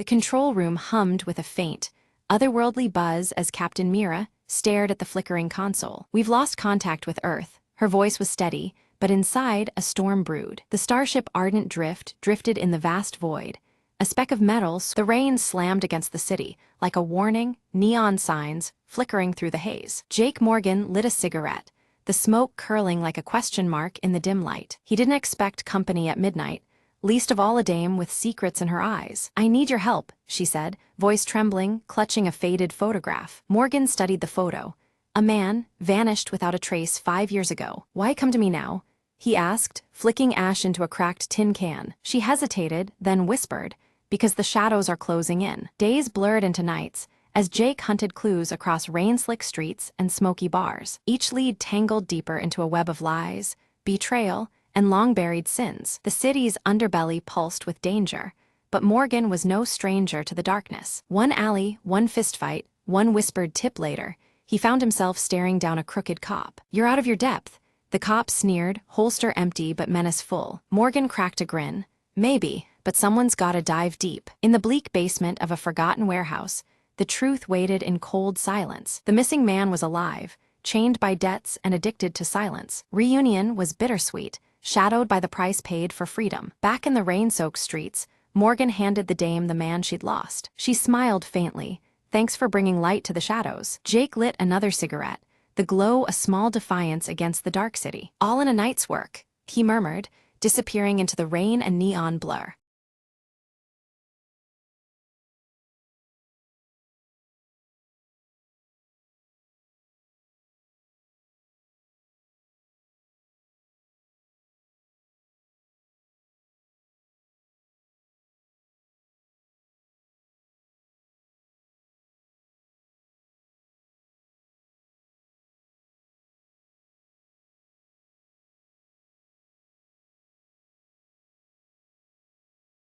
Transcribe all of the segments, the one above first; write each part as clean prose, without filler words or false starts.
The control room hummed with a faint, otherworldly buzz as Captain Mira stared at the flickering console. "We've lost contact with Earth." Her voice was steady, but inside a storm brewed. The starship Ardent Drift drifted in the vast void. A speck of metal, the rain slammed against the city, like a warning, neon signs flickering through the haze. Jake Morgan lit a cigarette, the smoke curling like a question mark in the dim light. He didn't expect company at midnight, least of all a dame with secrets in her eyes. "I need your help," she said, voice trembling, clutching a faded photograph. Morgan studied the photo. A man, vanished without a trace 5 years ago. "Why come to me now?" he asked, flicking ash into a cracked tin can. She hesitated, then whispered, "Because the shadows are closing in." Days blurred into nights, as Jake hunted clues across rain-slick streets and smoky bars. Each lead tangled deeper into a web of lies, betrayal, and long-buried sins. The city's underbelly pulsed with danger, but Morgan was no stranger to the darkness. One alley, one fistfight, one whispered tip later, he found himself staring down a crooked cop. "You're out of your depth," the cop sneered, holster empty but menace full. Morgan cracked a grin. "Maybe, but someone's gotta dive deep." In the bleak basement of a forgotten warehouse, the truth waited in cold silence. The missing man was alive, chained by debts and addicted to silence. Reunion was bittersweet, shadowed by the price paid for freedom. Back in the rain-soaked streets, Morgan handed the dame the man she'd lost. She smiled faintly. "Thanks for bringing light to the shadows." Jake lit another cigarette, the glow a small defiance against the dark city. "All in a night's work," he murmured, disappearing into the rain and neon blur.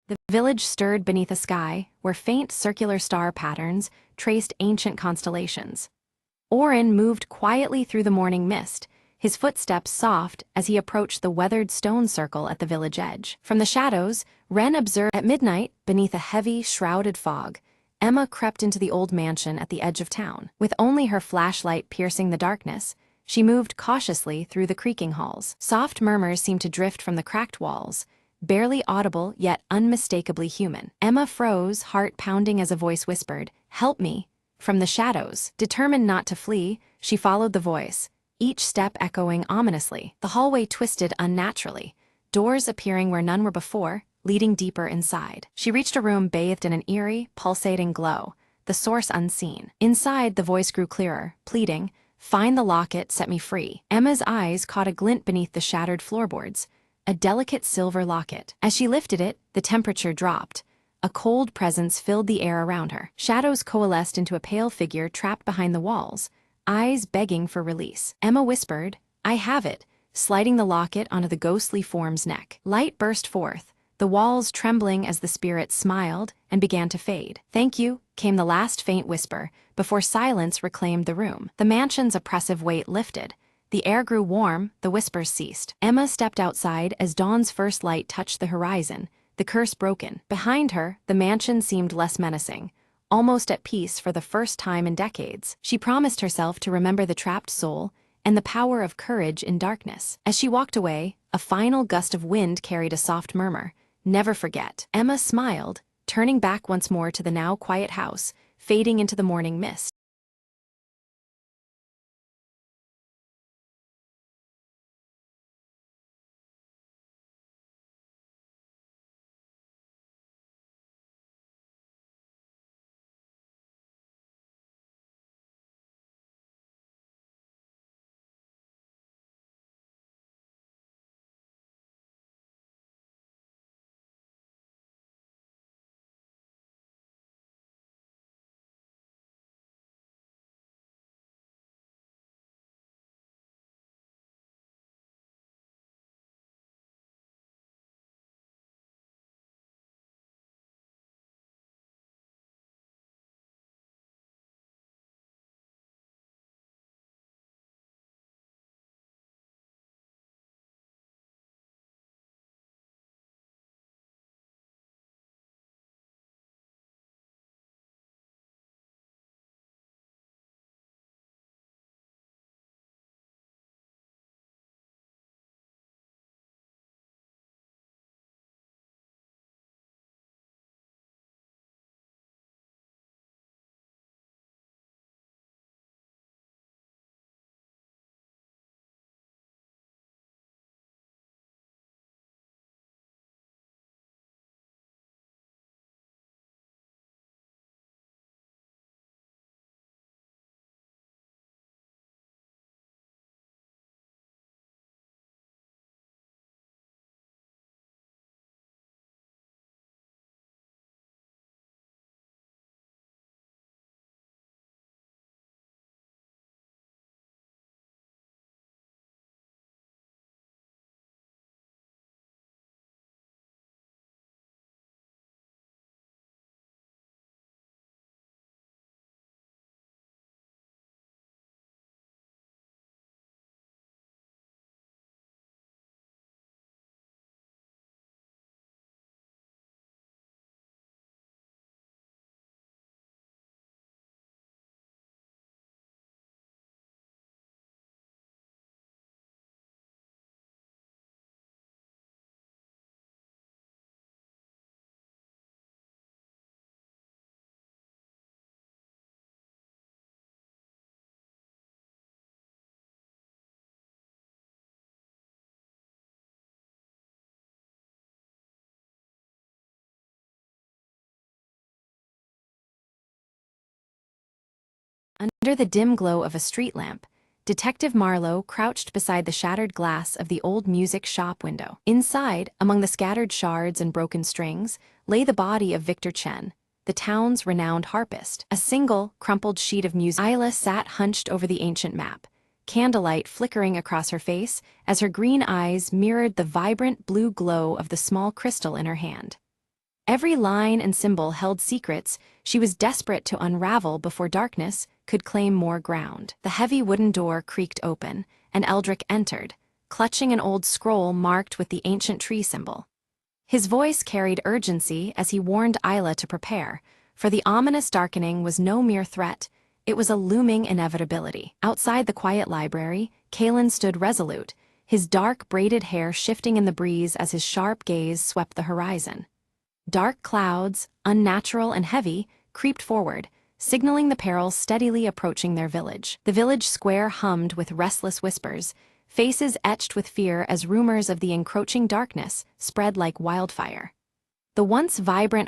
The village stirred beneath a sky where faint circular star patterns traced ancient constellations. Orin moved quietly through the morning mist, his footsteps soft as he approached the weathered stone circle at the village edge. From the shadows, Wren observed at midnight, beneath a heavy, shrouded fog, Emma crept into the old mansion at the edge of town. With only her flashlight piercing the darkness, she moved cautiously through the creaking halls. Soft murmurs seemed to drift from the cracked walls, barely audible yet unmistakably human. Emma froze, heart pounding as a voice whispered, "Help me." From the shadows, determined not to flee, she followed the voice, each step echoing ominously. The hallway twisted unnaturally, doors appearing where none were before, leading deeper inside. She reached a room bathed in an eerie, pulsating glow, the source unseen. Inside, the voice grew clearer, pleading, "Find the locket, set me free." Emma's eyes caught a glint beneath the shattered floorboards, a delicate silver locket. As she lifted it, the temperature dropped. A cold presence filled the air around her. Shadows coalesced into a pale figure trapped behind the walls, eyes begging for release. Emma whispered, "I have it," sliding the locket onto the ghostly form's neck. Light burst forth, the walls trembling as the spirit smiled and began to fade. "Thank you," came the last faint whisper, before silence reclaimed the room. The mansion's oppressive weight lifted. The air grew warm, the whispers ceased. Emma stepped outside as dawn's first light touched the horizon, the curse broken. Behind her, the mansion seemed less menacing, almost at peace for the first time in decades. She promised herself to remember the trapped soul and the power of courage in darkness. As she walked away, a final gust of wind carried a soft murmur, "Never forget." Emma smiled, turning back once more to the now quiet house, fading into the morning mist. Under the dim glow of a street lamp, Detective Marlowe crouched beside the shattered glass of the old music shop window. Inside, among the scattered shards and broken strings, lay the body of Victor Chen, the town's renowned harpist. A single, crumpled sheet of music. Isla sat hunched over the ancient map, candlelight flickering across her face as her green eyes mirrored the vibrant blue glow of the small crystal in her hand. Every line and symbol held secrets she was desperate to unravel before darkness could claim more ground. The heavy wooden door creaked open, and Eldrick entered, clutching an old scroll marked with the ancient tree symbol. His voice carried urgency as he warned Isla to prepare, for the ominous darkening was no mere threat, it was a looming inevitability. Outside the quiet library, Kalen stood resolute, his dark braided hair shifting in the breeze as his sharp gaze swept the horizon. Dark clouds, unnatural and heavy, creeped forward, signaling the perils steadily approaching their village. The village square hummed with restless whispers, faces etched with fear as rumors of the encroaching darkness spread like wildfire. The once vibrant